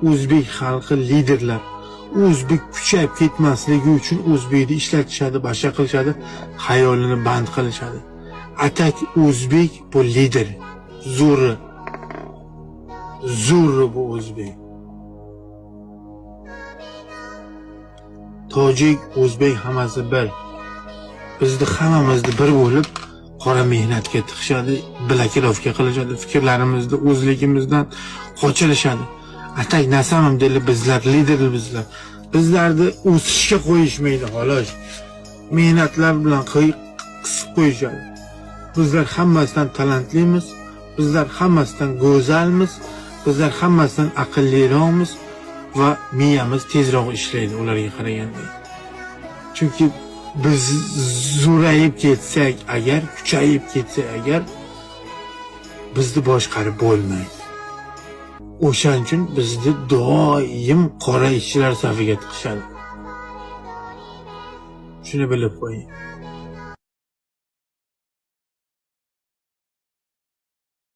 o'zbek xalqi liderlar. O'zbek kuchayib ketmasligi uchun o'zbekni ishlatishadi, boshqa qilishadi, xayolini band qilishadi. Atak o'zbek bu lider. Zo'ri bu o'zbek. Tojik, o'zbek hammasi bir. Bizni hammamizni bir bo'lib qora mehnatga tiqishadi, bilakirovka qilishadi, fikrlarimizni o'zligimizdan qochirishadi. Atak nasamim deydi bizlar, lider bizlar. Bizlarni o'sishga qo'yishmaydi xolos. Mehnatlar bilan qisib qo'yishadi. Bizlar hammasidan talantlimiz, bizlar hammasidan go'zalmiz, bizlar hammasidan aqlliroqmiz va miyamiz tezroq ishlaydi ularga qaraganda. Chunki biz zo'rayib ketsak agar, kuchayib ketsak agar, bizni boshqarib bo'lmaydi. O'shaning uchun bizni doim qora ishchilar safiga tiqishadi. Shuni bilib qo'ying.